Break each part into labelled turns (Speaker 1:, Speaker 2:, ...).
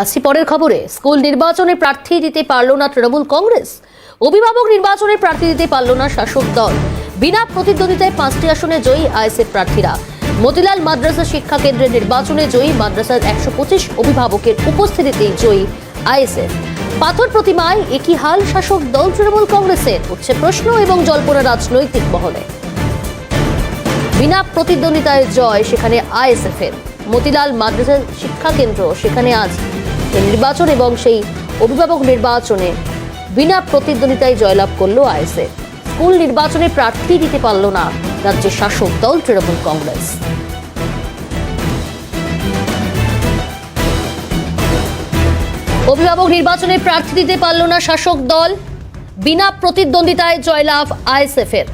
Speaker 1: আসছি পরের খবরে। স্কুল নির্বাচনে প্রার্থী দিতে পারল না তৃণমূল কংগ্রেস। অভিভাবক নির্বাচনে প্রার্থী দিতে পারল না শাসক দল। বিনা প্রতিদ্বন্দ্বিতায় 5টি আসনে জয়ী আইএসএফ প্রার্থীরা। মতিলাল মাদ্রাসা শিক্ষা কেন্দ্রের নির্বাচনে জয়ী মাদ্রাসার 125 অভিভাবকের উপস্থিতিতেই জয়ী আইএসএফ। পাথর প্রতিমায় একই হাল শাসক দল তৃণমূল কংগ্রেসের। উঠছে প্রশ্ন এবং জল্পনা রাজনৈতিক মহলে। বিনা প্রতিদ্বন্দ্বিতায় জয় সেখানে আইএসএফ এর। মতিলাল মাদ্রাসা শিক্ষা কেন্দ্র সেখানে আজ নির্বাচন এবং সেই অভিভাবক নির্বাচনে বিনা প্রতিদ্বন্দ্বিতায় জয়লাভ করল আইএসএফ। স্কুল নির্বাচনে প্রার্থী দিতে পারল না রাজ্যের শাসক দল তৃণমূল কংগ্রেস। অভিভাবক নির্বাচনে প্রার্থী দিতে পারল না শাসক দল। বিনা প্রতিদ্বন্দ্বিতায় জয়লাভ আইএসএফ এর।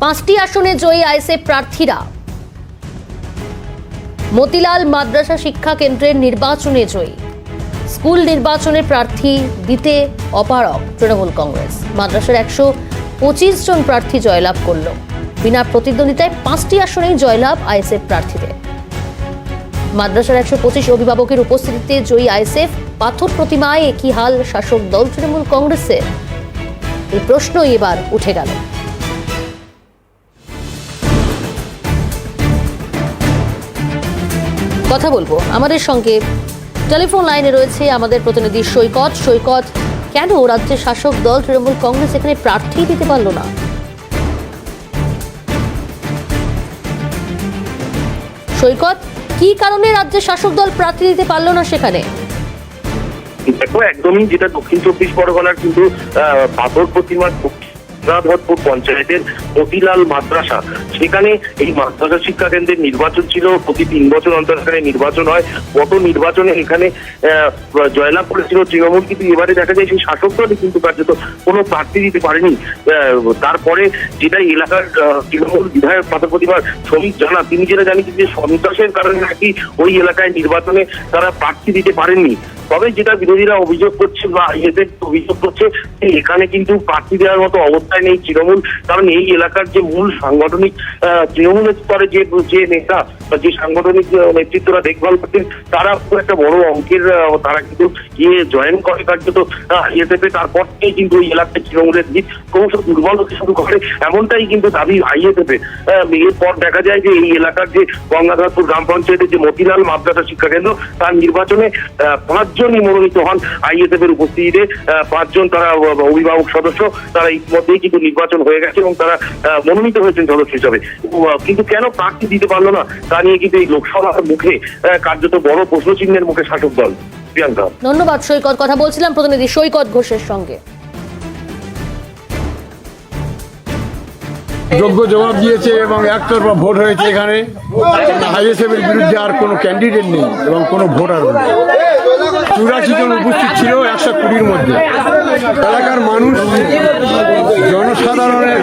Speaker 1: 5টি আসনে জয়ী আইএসএফ প্রার্থীরা। মতিলাল মাদ্রাসা শিক্ষা কেন্দ্রের নির্বাচনে জয়ী। স্কুল নির্বাচনে প্রার্থী দিতে অপারগ তৃণমূল কংগ্রেস। মাদ্রাসার 125 জন প্রার্থী জয়লাভ করল। বিনা প্রতিদ্বন্দ্বিতায় 5টি আসনেই জয়লাভ আইএসএফ প্রার্থীদের। মাদ্রাসার 125 অভিভাবকের উপস্থিতিতে জয়ী আইএসএফ। পাথর প্রতিমায় একই হাল শাসক দল তৃণমূল কংগ্রেসের। এই প্রশ্নই এবার উঠে গেল। কথা বলবো আমাদের সঙ্গে টেলিফোন লাইনে রয়েছে আমাদের প্রতিনিধি সৈকত। সৈকত, কেন রাজ্যের শাসক দল তৃণমূল কংগ্রেস এখানে প্রার্থী দিতে পারল না? সৈকত, কি কারণে রাজ্যের শাসক দল প্রার্থী দিতে পারল না সেখানে?
Speaker 2: দেখো, একদমই যেটা দক্ষিণ 24 পরগনার কিন্তু পাথর প্রতিমার ধরপুর পঞ্চায়েতের মতিলাল মাদ্রাসা, সেখানে এই মাদ্রাসা শিক্ষা কেন্দ্রের নির্বাচন ছিল। প্রতি 3 বছর অন্তর এখানে নির্বাচন হয়। গত নির্বাচনে এখানে জয়লাভ করেছিল তৃণমূল, কিন্তু এবারে দেখা যায় সেই শাসক দলই কিন্তু কার্যত কোনো প্রার্থী দিতে পারেনি। তারপরে যেটা এলাকার তৃণমূল বিধায়ক পাথর প্রতিমার শ্রমিক জানা, তিনি যেটা জানিয়েছেন যে সন্ত্রাসের কারণে নাকি ওই এলাকায় নির্বাচনে তারা প্রার্থী দিতে পারেননি। তবে যেটা বিরোধীরা অভিযোগ করছে বা ইয়েতে অভিযোগ করছে, এখানে কিন্তু প্রার্থী দেওয়ার মতো অবস্থায় নেই তৃণমূল। কারণ এই এলাকার যে মূল সাংগঠনিক তৃণমূলের স্তরে যে নেতা বা যে সাংগঠনিক নেতৃত্বরা দেখভাল করছেন, তারা খুব একটা বড় অঙ্কের তারা কিন্তু জয়েন করে কার্যত আইএসএফ। তারপর থেকেই কিন্তু ওই এলাকায় তৃণমূলের দিক ক্রমশ দুর্বল হতে শুরু করে, এমনটাই কিন্তু দাবি আইএসএফ এর। এরপর দেখা যায় যে এই এলাকার যে গঙ্গাধরপুর গ্রাম পঞ্চায়েতের যে মতিলাল মাদ্রাসা শিক্ষা কেন্দ্র, তার নির্বাচনে 5 জনই মনোনীত হন আইএসএফ এর উপস্থিতিতে। 5 জন তারা অভিভাবক সদস্য, তারা ইতিমধ্যেই কিন্তু নির্বাচন হয়ে গেছে এবং তারা মনোনীত হয়েছেন সদস্য হিসাবে। কিন্তু কেন প্রার্থী দিতে পারলো না তা নিয়ে কিন্তু এই লোকসভার মুখে কার্যত বড় প্রশ্নচিহ্নের মুখে শাসক দল। প্রিয়াঙ্কা,
Speaker 1: ধন্যবাদ সৈকত। কথা বলছিলাম প্রতিনিধি সৈকত ঘোষের সঙ্গে।
Speaker 3: যোগ্য জবাব দিয়েছে এবং একতরফা ভোট হয়েছে। এখানে আইএসএফ এর বিরুদ্ধে আর কোনো ক্যান্ডিডেট নেই এবং কোনো ভোটার নেই। 84 জন উপস্থিত ছিল 120-র মধ্যে। এলাকার মানুষ, জনসাধারণের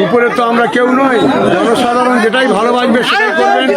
Speaker 3: উপরে তো আমরা কেউ নই। জনসাধারণ যেটাই ভালোবাসবে সেটাই করবেন।